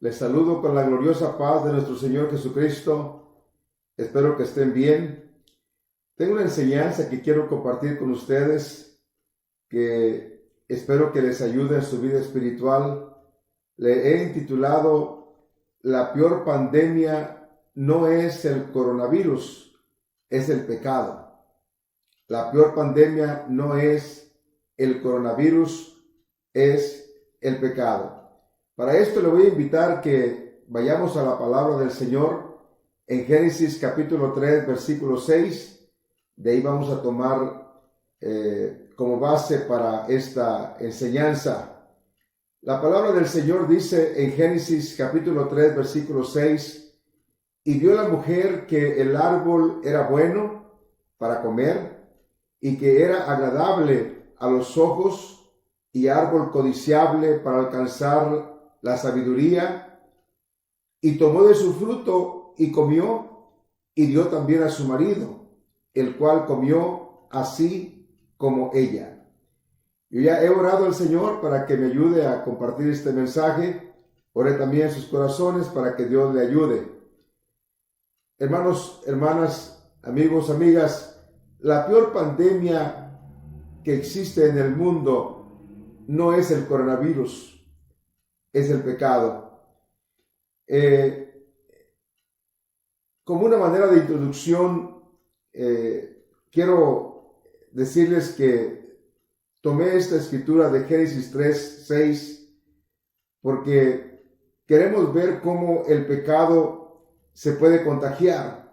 Les saludo con la gloriosa paz de nuestro Señor Jesucristo. Espero que estén bien. Tengo una enseñanza que quiero compartir con ustedes que espero que les ayude en su vida espiritual. Le he intitulado La peor pandemia no es el coronavirus, es el pecado. La peor pandemia no es el coronavirus, es el pecado. Para esto le voy a invitar que vayamos a la palabra del Señor en Génesis capítulo 3, versículo 6. De ahí vamos a tomar como base para esta enseñanza. La palabra del Señor dice en Génesis capítulo 3, versículo 6, y vio la mujer que el árbol era bueno para comer y que era agradable a los ojos y árbol codiciable para alcanzar la sabiduría, y tomó de su fruto y comió, y dio también a su marido, el cual comió así como ella. Yo ya he orado al Señor para que me ayude a compartir este mensaje. Oré también en sus corazones para que Dios le ayude. Hermanos, hermanas, amigos, amigas, la peor pandemia que existe en el mundo no es el coronavirus, es el pecado. Como una manera de introducción, quiero decirles que tomé esta escritura de Génesis 3, 6, porque queremos ver cómo el pecado se puede contagiar,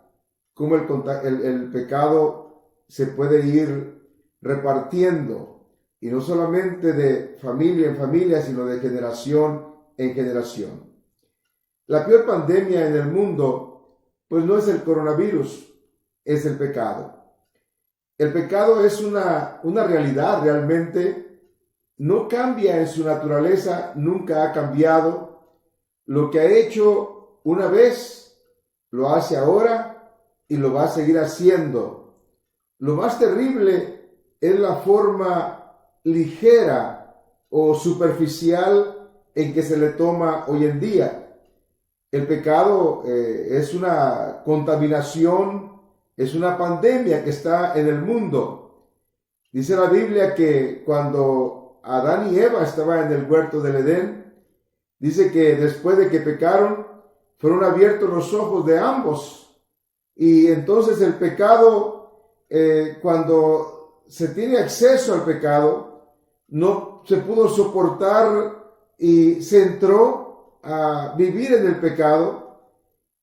cómo el pecado se puede ir repartiendo, y no solamente de familia en familia, sino de generación en generación. La peor pandemia en el mundo, pues no es el coronavirus, es el pecado. El pecado es una realidad realmente, no cambia en su naturaleza, nunca ha cambiado. Lo que ha hecho una vez, lo hace ahora y lo va a seguir haciendo. Lo más terrible es la forma ligera o superficial en que se le toma hoy en día. El pecado es una contaminación, es una pandemia que está en el mundo. Dice la Biblia que cuando Adán y Eva estaban en el huerto del Edén, dice que después de que pecaron, fueron abiertos los ojos de ambos. Y entonces el pecado, cuando se tiene acceso al pecado, no se pudo soportar y se entró a vivir en el pecado.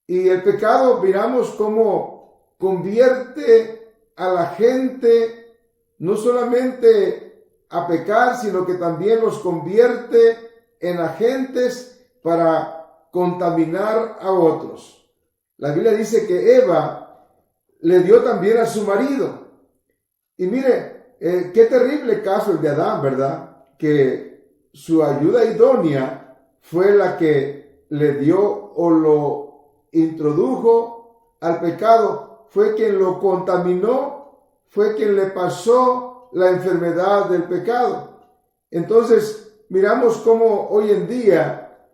Y el pecado, miramos cómo convierte a la gente no solamente a pecar, sino que también los convierte en agentes para contaminar a otros. La Biblia dice que Eva le dio también a su marido. Y mire, qué terrible caso el de Adán, ¿verdad? Que su ayuda idónea fue la que le dio o lo introdujo al pecado, fue quien lo contaminó, fue quien le pasó la enfermedad del pecado. Entonces, miramos cómo hoy en día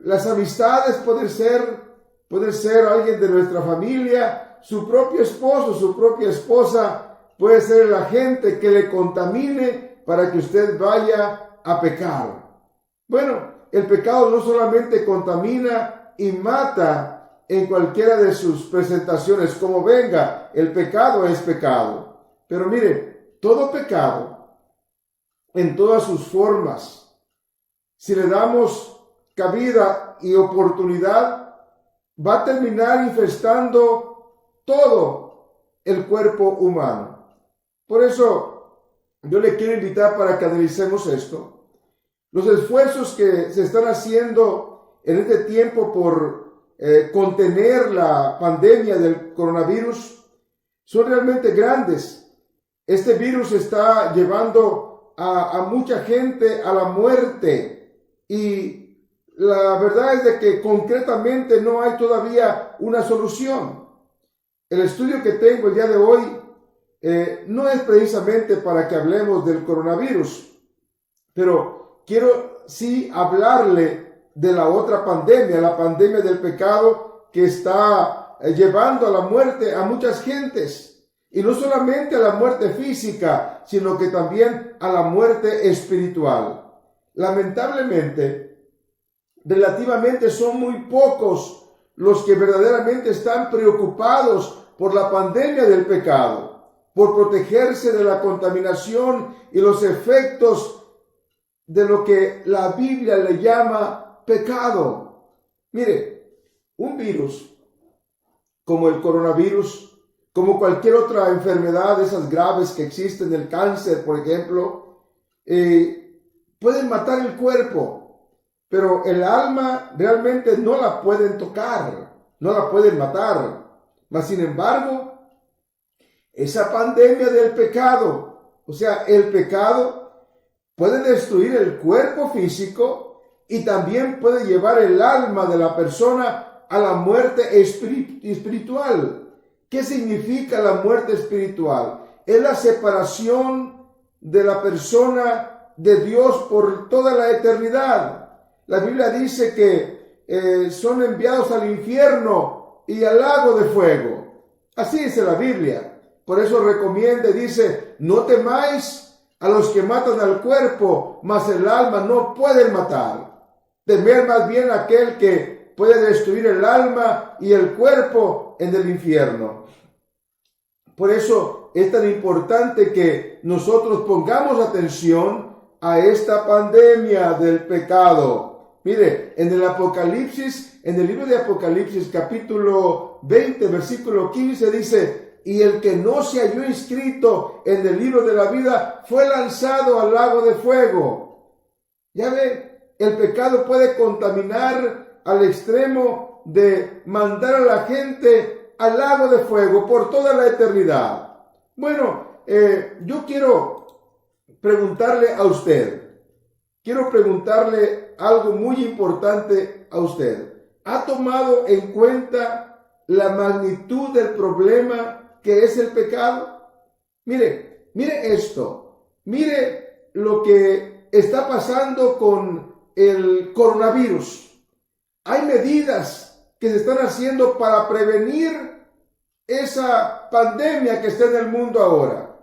las amistades pueden ser alguien de nuestra familia, su propio esposo, su propia esposa, puede ser el agente que le contamine para que usted vaya a pecar. Bueno, el pecado no solamente contamina y mata en cualquiera de sus presentaciones, como venga, el pecado es pecado. Pero mire, todo pecado, en todas sus formas, si le damos cabida y oportunidad, va a terminar infestando todo el cuerpo humano. Por eso yo le quiero invitar para que analicemos esto. Los esfuerzos que se están haciendo en este tiempo por contener la pandemia del coronavirus son realmente grandes. Este virus está llevando a mucha gente a la muerte, y la verdad es de que concretamente no hay todavía una solución. El estudio que tengo el día de hoy no es precisamente para que hablemos del coronavirus, pero quiero sí hablarle de la otra pandemia, la pandemia del pecado que está llevando a la muerte a muchas gentes. Y no solamente a la muerte física, sino que también a la muerte espiritual. Lamentablemente, relativamente son muy pocos los que verdaderamente están preocupados por la pandemia del pecado, por protegerse de la contaminación y los efectos de lo que la Biblia le llama pecado. Mire, un virus como el coronavirus, como cualquier otra enfermedad de esas graves que existen, el cáncer, por ejemplo, pueden matar el cuerpo, pero el alma realmente no la pueden tocar, no la pueden matar. Mas, sin embargo, esa pandemia del pecado, o sea, el pecado puede destruir el cuerpo físico y también puede llevar el alma de la persona a la muerte espiritual. ¿Qué significa la muerte espiritual? Es la separación de la persona de Dios por toda la eternidad. La Biblia dice que son enviados al infierno y al lago de fuego. Así dice la Biblia. Por eso recomienda, dice, no temáis a los que matan al cuerpo, mas el alma no pueden matar. Temer más bien a aquel que puede destruir el alma y el cuerpo en el infierno. Por eso es tan importante que nosotros pongamos atención a esta pandemia del pecado. Mire, en el Apocalipsis, en el libro de Apocalipsis, capítulo 20, versículo 15, dice: y el que no se halló inscrito en el libro de la vida fue lanzado al lago de fuego. Ya ve, el pecado puede contaminar al extremo de mandar a la gente al lago de fuego por toda la eternidad. Bueno, yo quiero preguntarle a usted, algo muy importante a usted. ¿Ha tomado en cuenta la magnitud del problema que es el pecado? Mire esto, mire lo que está pasando con el coronavirus. Hay medidas que se están haciendo para prevenir esa pandemia que está en el mundo ahora.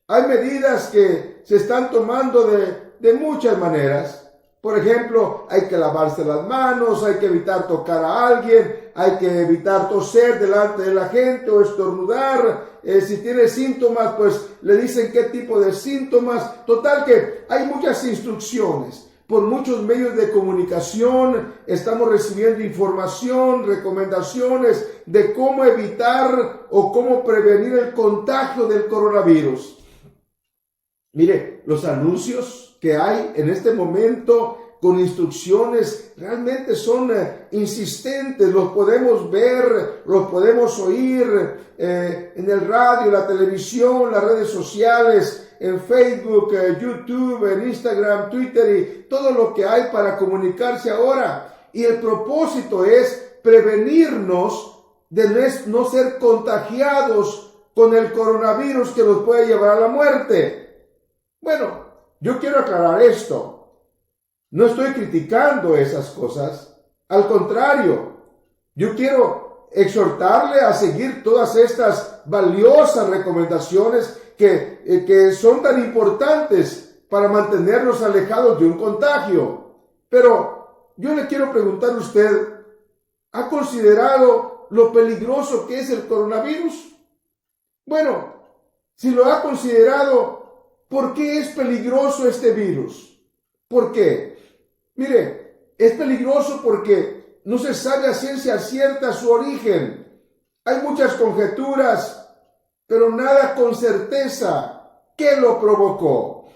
Hay medidas que se están tomando de muchas maneras. Por ejemplo, hay que lavarse las manos, hay que evitar tocar a alguien, hay que evitar toser delante de la gente o estornudar. Si tiene síntomas, pues le dicen qué tipo de síntomas. Total que hay muchas instrucciones. Por muchos medios de comunicación estamos recibiendo información, recomendaciones de cómo evitar o cómo prevenir el contagio del coronavirus. Mire, los anuncios que hay en este momento con instrucciones realmente son insistentes. Los podemos ver, los podemos oír en el radio, la televisión, las redes sociales, en Facebook, YouTube, en Instagram, Twitter y todo lo que hay para comunicarse ahora. Y el propósito es prevenirnos de no ser contagiados con el coronavirus que nos puede llevar a la muerte. Bueno, yo quiero aclarar esto. No estoy criticando esas cosas. Al contrario, yo quiero exhortarle a seguir todas estas valiosas recomendaciones que son tan importantes para mantenernos alejados de un contagio. Pero yo le quiero preguntar a usted, ¿ha considerado lo peligroso que es el coronavirus? Bueno, si lo ha considerado, ¿por qué es peligroso este virus? ¿Por qué? Mire, es peligroso porque no se sabe a ciencia cierta su origen. Hay muchas conjeturas, pero nada con certeza qué lo provocó.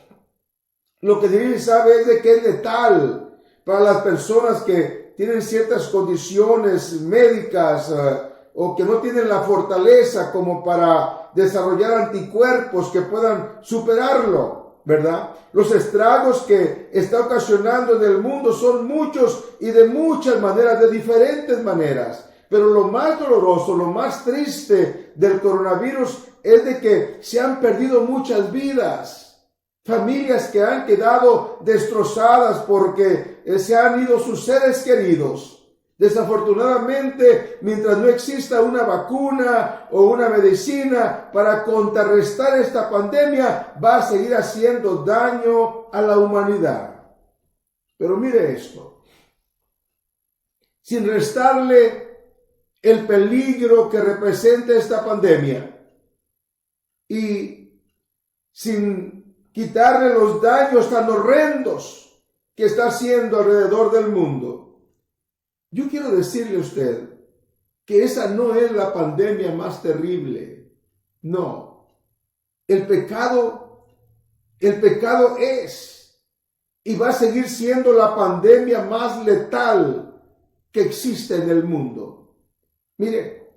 Lo que sí se sabe es de que es letal para las personas que tienen ciertas condiciones médicas o que no tienen la fortaleza como para desarrollar anticuerpos que puedan superarlo, ¿verdad? Los estragos que está ocasionando en el mundo son muchos y de muchas maneras, de diferentes maneras. Pero lo más doloroso, lo más triste del coronavirus es de que se han perdido muchas vidas. familias que han quedado destrozadas porque se han ido sus seres queridos. Desafortunadamente, mientras no exista una vacuna o una medicina para contrarrestar esta pandemia, va a seguir haciendo daño a la humanidad. Pero mire esto, sin restarle el peligro que representa esta pandemia y sin quitarle los daños tan horrendos que está haciendo alrededor del mundo, yo quiero decirle a usted que esa no es la pandemia más terrible. No. El pecado es y va a seguir siendo la pandemia más letal que existe en el mundo. Mire,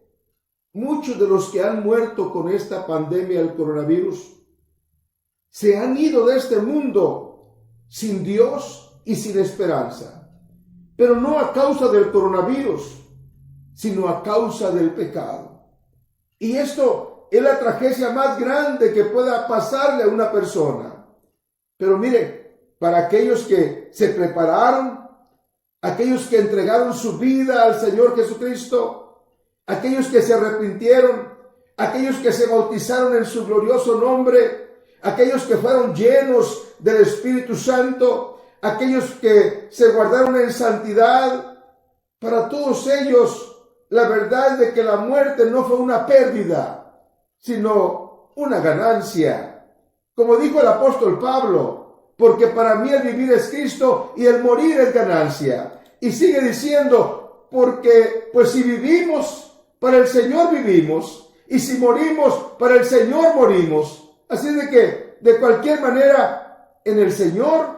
muchos de los que han muerto con esta pandemia del coronavirus se han ido de este mundo sin Dios y sin esperanza. Pero no a causa del coronavirus, sino a causa del pecado. Y esto es la tragedia más grande que pueda pasarle a una persona. Pero mire, para aquellos que se prepararon, aquellos que entregaron su vida al Señor Jesucristo, aquellos que se arrepintieron, aquellos que se bautizaron en su glorioso nombre, aquellos que fueron llenos del Espíritu Santo, aquellos que se guardaron en santidad, para todos ellos la verdad es de que la muerte no fue una pérdida, sino una ganancia. Como dijo el apóstol Pablo, porque para mí el vivir es Cristo y el morir es ganancia. Y sigue diciendo, porque pues si vivimos, para el Señor vivimos, y si morimos, para el Señor morimos. Así de que, de cualquier manera, en el Señor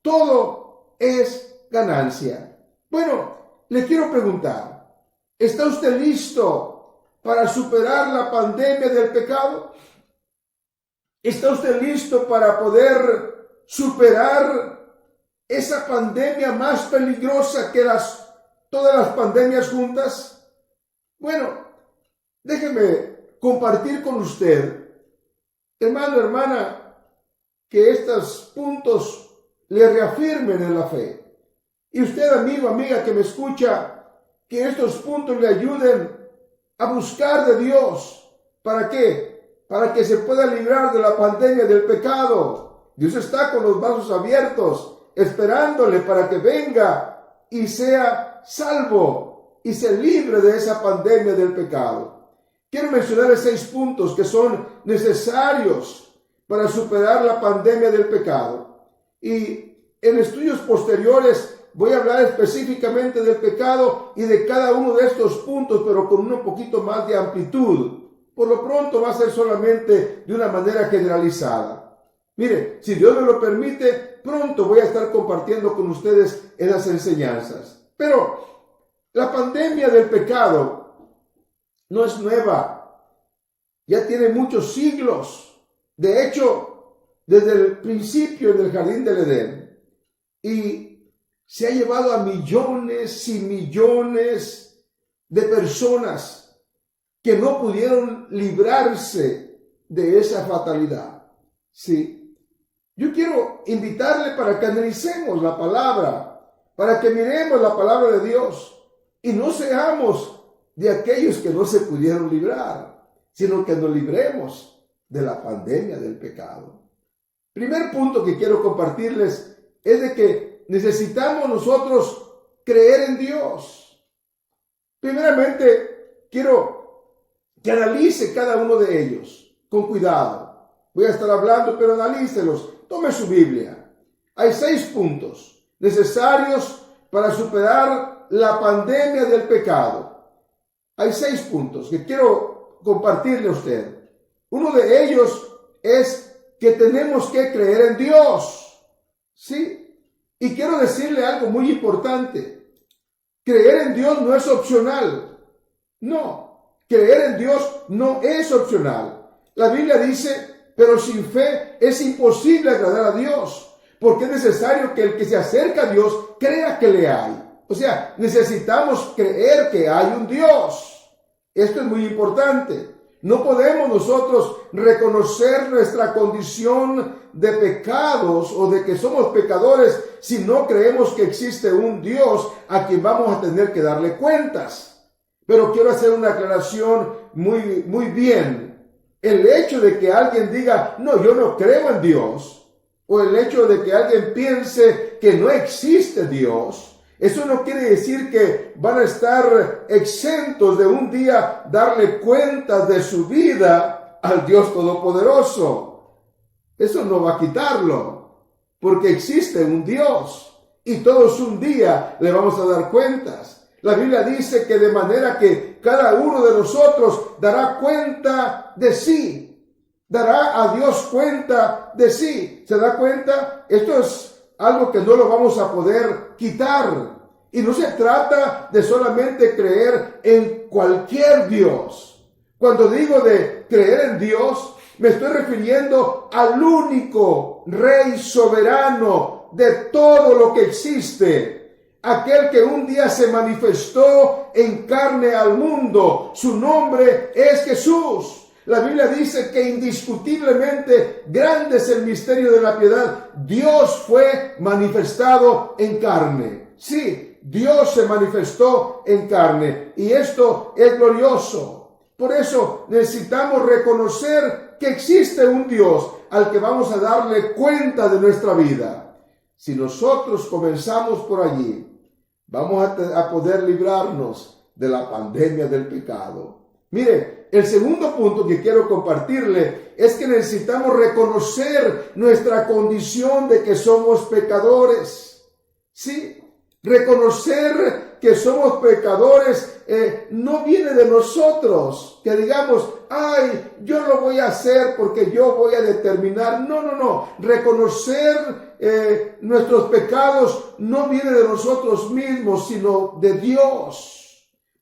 todo es ganancia. Bueno, le quiero preguntar, ¿está usted listo para superar la pandemia del pecado? ¿Está usted listo para poder superar esa pandemia más peligrosa que todas las pandemias juntas? Bueno, déjeme compartir con usted, hermano, hermana, que estos puntos le reafirmen en la fe. Y usted, amigo, amiga que me escucha, que estos puntos le ayuden a buscar de Dios. ¿Para qué? Para que se pueda librar de la pandemia del pecado. Dios está con los brazos abiertos, esperándole para que venga y sea salvo y se libre de esa pandemia del pecado. Quiero mencionarles 6 puntos que son necesarios para superar la pandemia del pecado. Y en estudios posteriores voy a hablar específicamente del pecado y de cada uno de estos puntos, pero con un poquito más de amplitud. Por lo pronto va a ser solamente de una manera generalizada. Mire, si Dios me lo permite, pronto voy a estar compartiendo con ustedes esas enseñanzas. Pero la pandemia del pecado no es nueva. Ya tiene muchos siglos. De hecho, desde el principio del jardín del Edén, y se ha llevado a millones y millones de personas que no pudieron librarse de esa fatalidad. Sí. Yo quiero invitarle para que analicemos la palabra, para que miremos la palabra de Dios y no seamos de aquellos que no se pudieron librar, sino que nos libremos de la pandemia del pecado. Primer punto que quiero compartirles es de que necesitamos nosotros creer en Dios. Primeramente, quiero que analice cada uno de ellos con cuidado. Voy a estar hablando, pero analícelos. Tome su Biblia. Hay 6 puntos necesarios para superar la pandemia del pecado. Hay 6 puntos que quiero compartirle a usted. Uno de ellos es que tenemos que creer en Dios. ¿Sí? Y quiero decirle algo muy importante. Creer en Dios no es opcional. No, creer en Dios no es opcional. La Biblia dice, pero sin fe es imposible agradar a Dios, porque es necesario que el que se acerca a Dios crea que le hay. O sea, necesitamos creer que hay un Dios. Esto es muy importante. No podemos nosotros reconocer nuestra condición de pecados o de que somos pecadores si no creemos que existe un Dios a quien vamos a tener que darle cuentas. Pero quiero hacer una aclaración muy bien. El hecho de que alguien diga, no, yo no creo en Dios, o el hecho de que alguien piense que no existe Dios, eso no quiere decir que van a estar exentos de un día darle cuentas de su vida al Dios Todopoderoso. Eso no va a quitarlo, porque existe un Dios y todos un día le vamos a dar cuentas. La Biblia dice que de manera que cada uno de nosotros dará cuenta de sí, dará a Dios cuenta de sí. ¿Se da cuenta? Esto es algo que no lo vamos a poder quitar. Y no se trata de solamente creer en cualquier Dios. Cuando digo de creer en Dios, me estoy refiriendo al único Rey soberano de todo lo que existe. Aquel que un día se manifestó en carne al mundo. Su nombre es Jesús. La Biblia dice que indiscutiblemente grande es el misterio de la piedad. Dios fue manifestado en carne. Sí, Dios se manifestó en carne y esto es glorioso. Por eso necesitamos reconocer que existe un Dios al que vamos a darle cuenta de nuestra vida. Si nosotros comenzamos por allí, vamos a poder librarnos de la pandemia del pecado. Mire, el segundo punto que quiero compartirle es que necesitamos reconocer nuestra condición de que somos pecadores. Sí, reconocer que somos pecadores no viene de nosotros, que digamos, ay, yo lo voy a hacer porque yo voy a determinar. No. Reconocer nuestros pecados no viene de nosotros mismos, sino de Dios.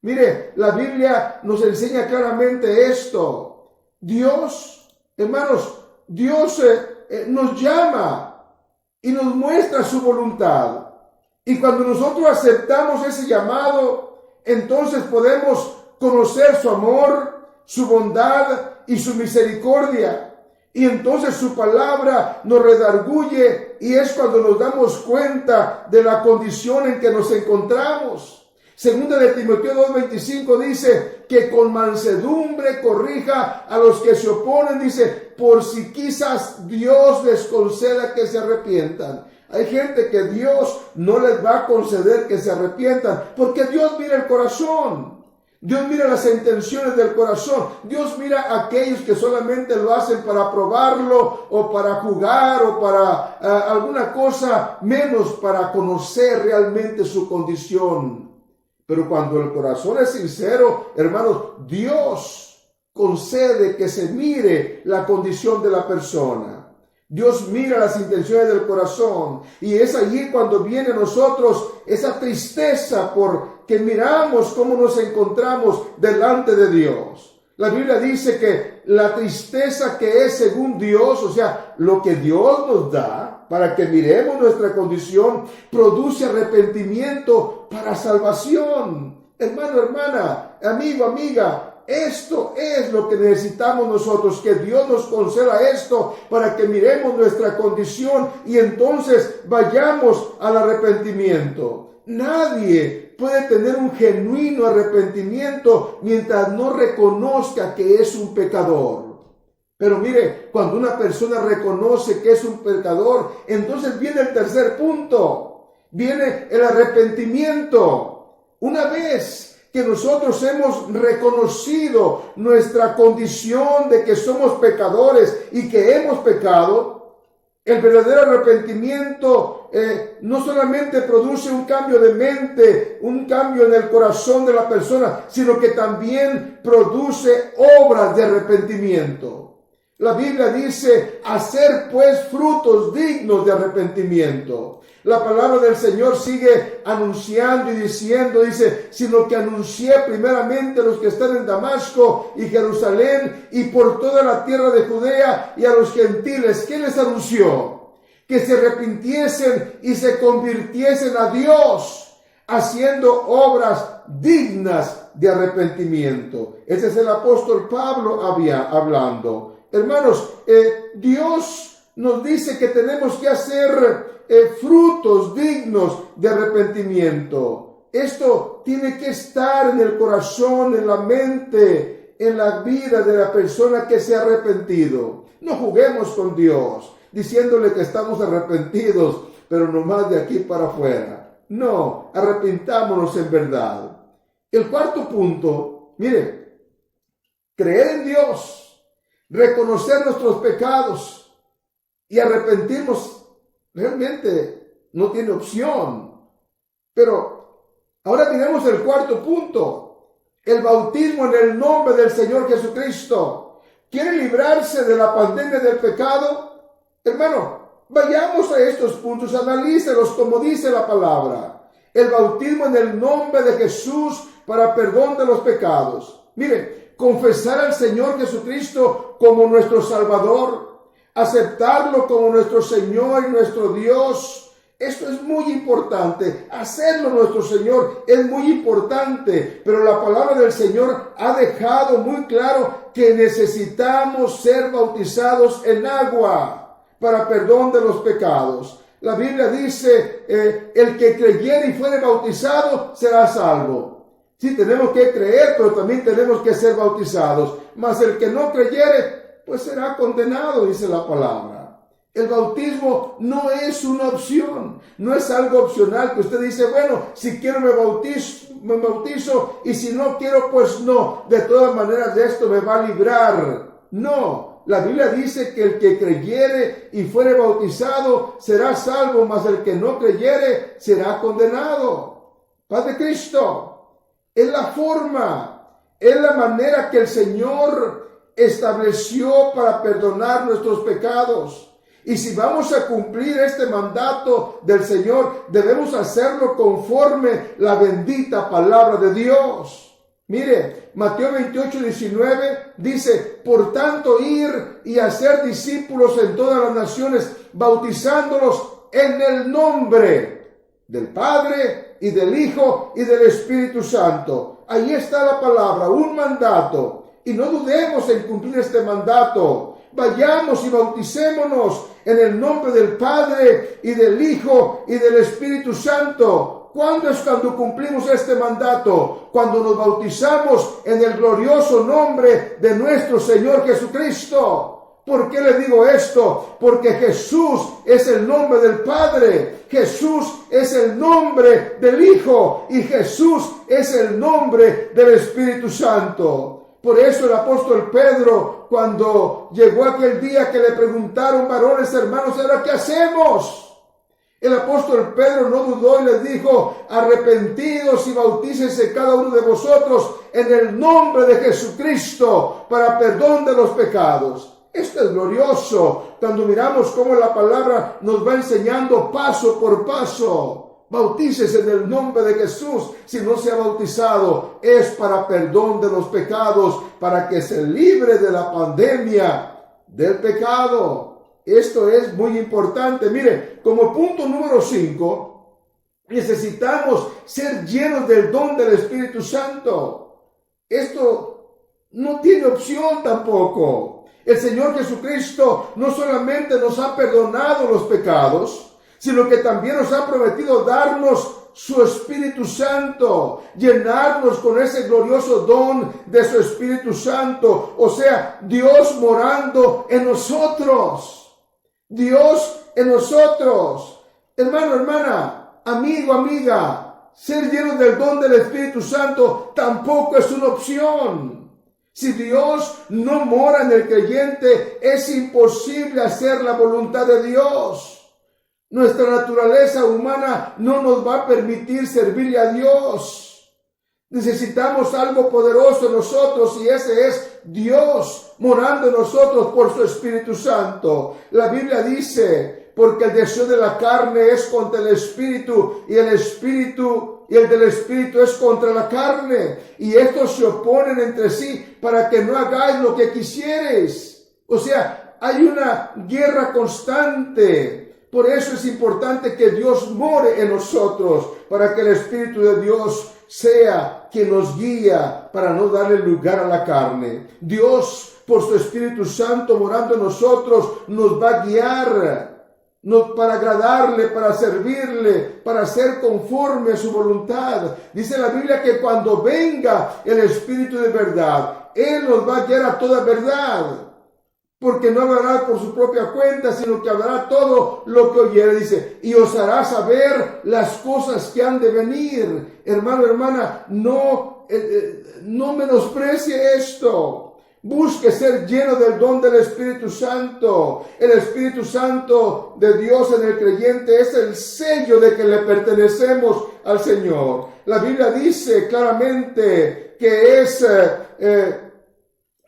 Mire, la Biblia nos enseña claramente esto. Dios, hermanos, Dios nos llama y nos muestra su voluntad. Y cuando nosotros aceptamos ese llamado, entonces podemos conocer su amor, su bondad y su misericordia. Y entonces su palabra nos redarguye y es cuando nos damos cuenta de la condición en que nos encontramos. Segunda de Timoteo 2:25 dice que con mansedumbre corrija a los que se oponen, dice, por si quizás Dios les conceda que se arrepientan. Hay gente que Dios no les va a conceder que se arrepientan, porque Dios mira el corazón. Dios mira las intenciones del corazón. Dios mira a aquellos que solamente lo hacen para probarlo o para jugar o para alguna cosa menos para conocer realmente su condición. Pero cuando el corazón es sincero, hermanos, Dios concede que se mire la condición de la persona. Dios mira las intenciones del corazón y es allí cuando viene a nosotros esa tristeza porque miramos cómo nos encontramos delante de Dios. La Biblia dice que la tristeza que es según Dios, o sea, lo que Dios nos da para que miremos nuestra condición, produce arrepentimiento para salvación. Hermano, hermana, amigo, amiga, esto es lo que necesitamos nosotros, que Dios nos conceda esto para que miremos nuestra condición y entonces vayamos al arrepentimiento. Nadie puede tener un genuino arrepentimiento mientras no reconozca que es un pecador. Pero mire, cuando una persona reconoce que es un pecador, entonces viene el tercer punto, viene el arrepentimiento. Una vez que nosotros hemos reconocido nuestra condición de que somos pecadores y que hemos pecado, el verdadero arrepentimiento no solamente produce un cambio de mente, un cambio en el corazón de la persona, sino que también produce obras de arrepentimiento. La Biblia dice, hacer pues frutos dignos de arrepentimiento. La palabra del Señor sigue anunciando y diciendo, dice, sino que anuncié primeramente a los que están en Damasco y Jerusalén y por toda la tierra de Judea y a los gentiles. ¿Qué les anunció? Que se arrepintiesen y se convirtiesen a Dios, haciendo obras dignas de arrepentimiento. Ese es el apóstol Pablo hablando. Hermanos, Dios nos dice que tenemos que hacer frutos dignos de arrepentimiento. Esto tiene que estar en el corazón, en la mente, en la vida de la persona que se ha arrepentido. No juguemos con Dios diciéndole que estamos arrepentidos, pero nomás de aquí para afuera. No, arrepintámonos en verdad. El cuarto punto, mire, creer en Dios, reconocer nuestros pecados y arrepentirnos realmente no tiene opción. Pero ahora tenemos el cuarto punto, el bautismo en el nombre del Señor Jesucristo. ¿Quiere librarse de la pandemia del pecado? Hermano, vayamos a estos puntos, analícelos como dice la palabra. El bautismo en el nombre de Jesús para perdón de los pecados. Mire, confesar al Señor Jesucristo como nuestro Salvador, aceptarlo como nuestro Señor y nuestro Dios. Esto es muy importante. Hacerlo nuestro Señor es muy importante. Pero la palabra del Señor ha dejado muy claro que necesitamos ser bautizados en agua para perdón de los pecados. La Biblia dice, el que creyere y fuere bautizado será salvo. Sí, tenemos que creer, pero también tenemos que ser bautizados. Mas el que no creyere, pues será condenado, dice la palabra. El bautismo no es una opción, no es algo opcional que usted dice, bueno, si quiero me bautizo y si no quiero, pues no. De todas maneras de esto me va a librar. No, la Biblia dice que el que creyere y fuere bautizado será salvo, mas el que no creyere será condenado. Paz de Cristo, es la forma, es la manera que el Señor estableció para perdonar nuestros pecados. Y si vamos a cumplir este mandato del Señor, debemos hacerlo conforme la bendita palabra de Dios. Mire, Mateo 28:19 dice, por tanto ir y hacer discípulos en todas las naciones, bautizándolos en el nombre del Padre y del Hijo y del Espíritu Santo. Ahí está la palabra, un mandato. Y no dudemos en cumplir este mandato. Vayamos y bauticémonos en el nombre del Padre y del Hijo y del Espíritu Santo. ¿Cuándo es cuando cumplimos este mandato? Cuando nos bautizamos en el glorioso nombre de nuestro Señor Jesucristo. ¿Por qué le digo esto? Porque Jesús es el nombre del Padre, Jesús es el nombre del Hijo y Jesús es el nombre del Espíritu Santo. Por eso el apóstol Pedro, cuando llegó aquel día que le preguntaron, varones hermanos, ¿ahora qué hacemos? El apóstol Pedro no dudó y les dijo, arrepentidos y bautícense cada uno de vosotros en el nombre de Jesucristo para perdón de los pecados. Esto es glorioso cuando miramos cómo la palabra nos va enseñando paso por paso. Bautícese en el nombre de Jesús. Si no se ha bautizado, es para perdón de los pecados, para que se libre de la pandemia del pecado. Esto es muy importante. Mire, como punto número 5, necesitamos ser llenos del don del Espíritu Santo. Esto no tiene opción tampoco. El Señor Jesucristo no solamente nos ha perdonado los pecados, sino que también nos ha prometido darnos su Espíritu Santo, llenarnos con ese glorioso don de su Espíritu Santo, o sea, Dios morando en nosotros, Dios en nosotros. Hermano, hermana, amigo, amiga, ser lleno del don del Espíritu Santo tampoco es una opción. Si Dios no mora en el creyente, es imposible hacer la voluntad de Dios. Nuestra naturaleza humana no nos va a permitir servirle a Dios. Necesitamos algo poderoso en nosotros y ese es Dios morando en nosotros por su Espíritu Santo. La Biblia dice, porque el deseo de la carne es contra el Espíritu y el del Espíritu es contra la carne. Y estos se oponen entre sí para que no hagáis lo que quisieres. O sea, hay una guerra constante. Por eso es importante que Dios more en nosotros, para que el Espíritu de Dios sea quien nos guía para no darle lugar a la carne. Dios, por su Espíritu Santo morando en nosotros, nos va a guiar para agradarle, para servirle, para ser conforme a su voluntad. Dice la Biblia que cuando venga el Espíritu de verdad, Él nos va a guiar a toda verdad. Porque no hablará por su propia cuenta, sino que hablará todo lo que oyere. Dice, y os hará saber las cosas que han de venir. Hermano, hermana, no menosprecie esto. Busque ser lleno del don del Espíritu Santo. El Espíritu Santo de Dios en el creyente es el sello de que le pertenecemos al Señor. La Biblia dice claramente que es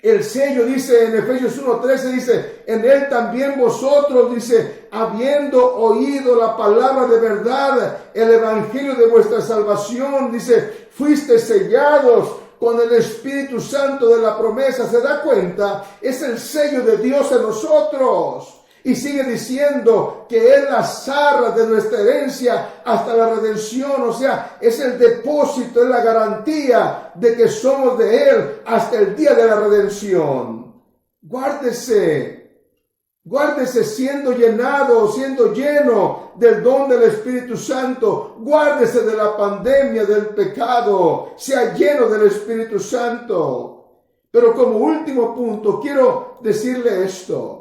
el sello, dice en Efesios 1:13, dice, en él también vosotros, dice, habiendo oído la palabra de verdad, el evangelio de vuestra salvación, dice, fuiste sellados con el Espíritu Santo de la promesa. ¿Se da cuenta? Es el sello de Dios en nosotros. Y sigue diciendo que es las arras de nuestra herencia hasta la redención. O sea, es el depósito, es la garantía de que somos de Él hasta el día de la redención. Guárdese siendo llenado, siendo lleno del don del Espíritu Santo. Guárdese de la pandemia, del pecado. Sea lleno del Espíritu Santo. Pero como último punto, quiero decirle esto.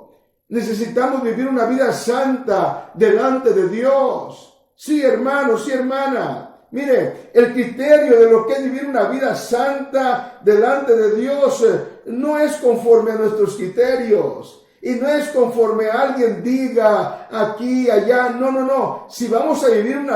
Necesitamos vivir una vida santa delante de Dios. Sí, hermano, sí, hermana. Mire, el criterio de lo que es vivir una vida santa delante de Dios no es conforme a nuestros criterios. Y no es conforme a alguien diga aquí, allá. No. Si vamos a vivir una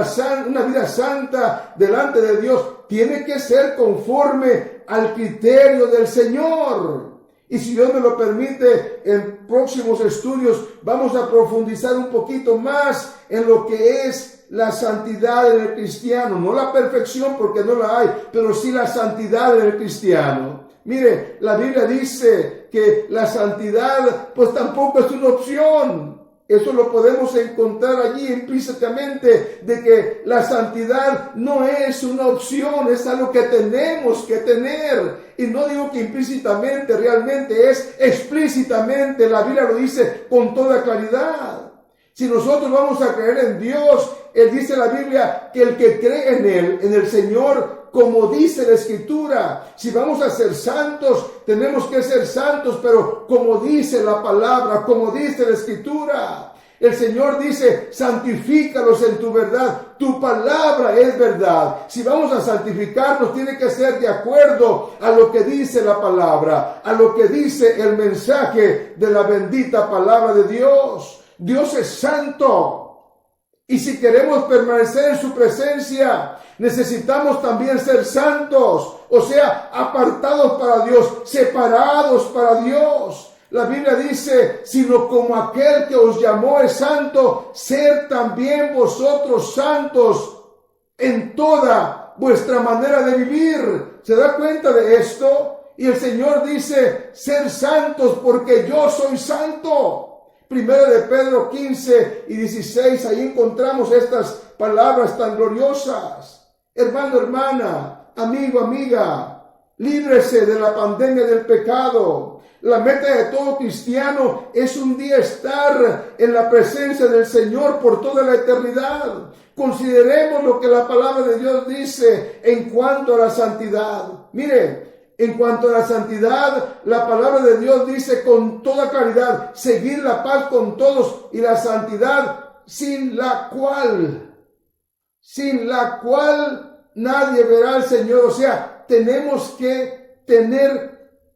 vida santa delante de Dios, tiene que ser conforme al criterio del Señor. Y si Dios me lo permite, en próximos estudios vamos a profundizar un poquito más en lo que es la santidad en el cristiano. No la perfección, porque no la hay, pero sí la santidad en el cristiano. Mire, la Biblia dice que la santidad pues tampoco es una opción. Eso lo podemos encontrar allí implícitamente, de que la santidad no es una opción, es algo que tenemos que tener. Y no digo que implícitamente, realmente es explícitamente. La Biblia lo dice con toda claridad. Si nosotros vamos a creer en Dios, Él dice en la Biblia que el que cree en Él, en el Señor, como dice la Escritura, si vamos a ser santos, tenemos que ser santos, pero como dice la palabra, como dice la Escritura. El Señor dice, santifícalos en tu verdad, tu palabra es verdad. Si vamos a santificarnos, tiene que ser de acuerdo a lo que dice la palabra, a lo que dice el mensaje de la bendita palabra de Dios. Dios es santo. Y si queremos permanecer en su presencia, necesitamos también ser santos, o sea, apartados para Dios, separados para Dios. La Biblia dice, sino como aquel que os llamó es santo, ser también vosotros santos en toda vuestra manera de vivir. ¿Se da cuenta de esto? Y el Señor dice, ser santos porque yo soy santo. Primero de Pedro 15 y 16, ahí encontramos estas palabras tan gloriosas. Hermano, hermana, amigo, amiga, líbrese de la pandemia del pecado. La meta de todo cristiano es un día estar en la presencia del Señor por toda la eternidad. Consideremos lo que la palabra de Dios dice en cuanto a la santidad. Mire, en cuanto a la santidad, la palabra de Dios dice con toda claridad, seguir la paz con todos y la santidad sin la cual nadie verá al Señor. O sea, tenemos que tener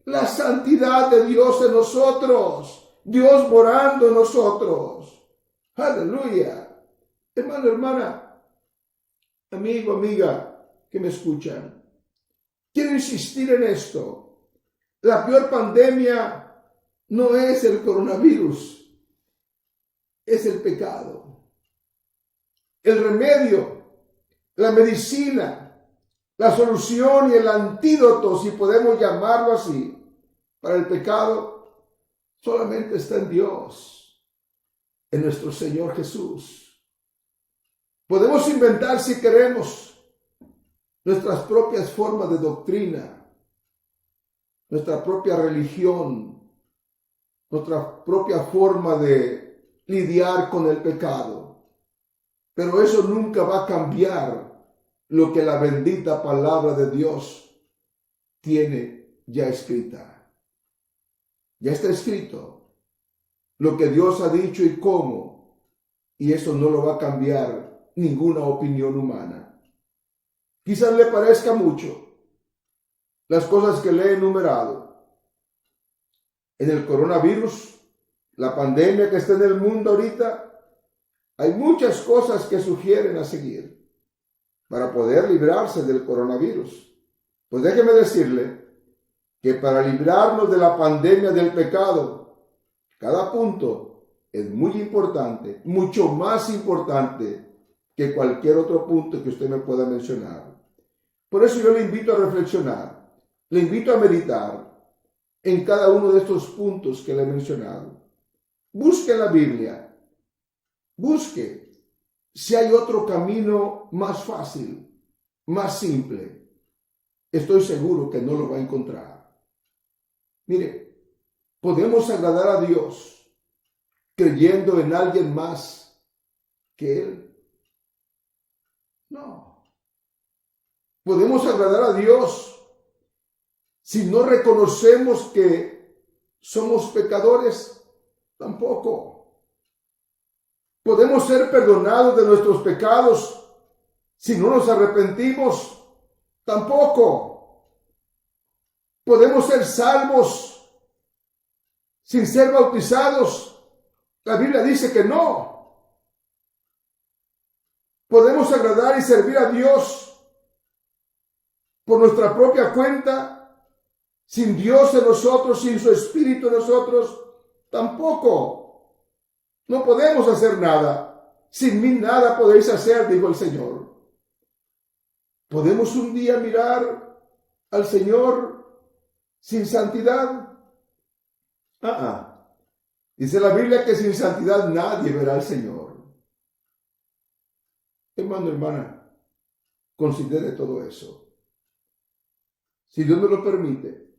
la santidad de Dios en nosotros, Dios morando en nosotros. Aleluya. Hermano, hermana, amigo, amiga, que me escuchan. Quiero insistir en esto. La peor pandemia no es el coronavirus, es el pecado. El remedio, la medicina, la solución y el antídoto, si podemos llamarlo así, para el pecado, solamente está en Dios. en nuestro Señor Jesús. Podemos inventar, si queremos, nuestras propias formas de doctrina, nuestra propia religión, nuestra propia forma de lidiar con el pecado. Pero eso nunca va a cambiar lo que la bendita palabra de Dios tiene ya escrita. Ya está escrito lo que Dios ha dicho y cómo, y eso no lo va a cambiar ninguna opinión humana. Quizás le parezca mucho las cosas que le he enumerado. En el coronavirus, la pandemia que está en el mundo ahorita, hay muchas cosas que sugieren a seguir para poder librarse del coronavirus. Pues déjeme decirle que para librarnos de la pandemia del pecado, cada punto es muy importante, mucho más importante que cualquier otro punto que usted me pueda mencionar. Por eso yo le invito a reflexionar, le invito a meditar en cada uno de estos puntos que le he mencionado. Busque en la Biblia, busque si hay otro camino más fácil, más simple. Estoy seguro que no lo va a encontrar. Mire, podemos agradar a Dios creyendo en alguien más que Él. No. Podemos agradar a Dios si no reconocemos que somos pecadores. Tampoco. Podemos ser perdonados de nuestros pecados si no nos arrepentimos. Tampoco. Podemos ser salvos sin ser bautizados. La Biblia dice que no. Podemos agradar y servir a Dios por nuestra propia cuenta, sin Dios en nosotros, sin su Espíritu en nosotros. Tampoco. No podemos hacer nada. Sin mí nada podéis hacer, dijo el Señor. ¿Podemos un día mirar al Señor sin santidad? Dice la Biblia que sin santidad nadie verá al Señor. Hermano, hermana, considere todo eso. Si Dios me lo permite,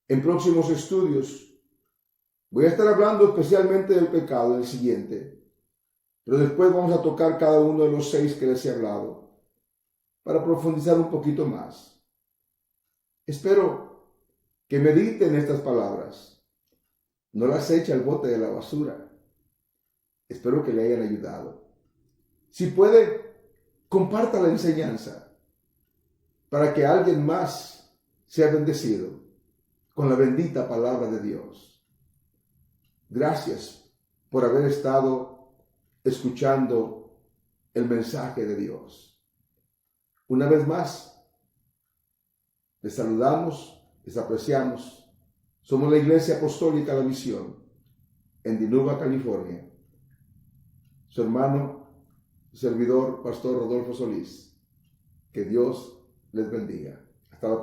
en próximos estudios voy a estar hablando especialmente del pecado, el siguiente. Pero después vamos a tocar cada uno de los 6 que les he hablado para profundizar un poquito más. Espero que mediten estas palabras. No las eche al bote de la basura. Espero que le hayan ayudado. Si puede, comparta la enseñanza para que alguien más sea bendecido con la bendita palabra de Dios. Gracias por haber estado escuchando el mensaje de Dios. Una vez más, les saludamos, les apreciamos. Somos la Iglesia Apostólica La Misión en Dinuba, California. Su hermano, servidor, Pastor Rodolfo Solís. Que Dios les bendiga. Hasta la próxima.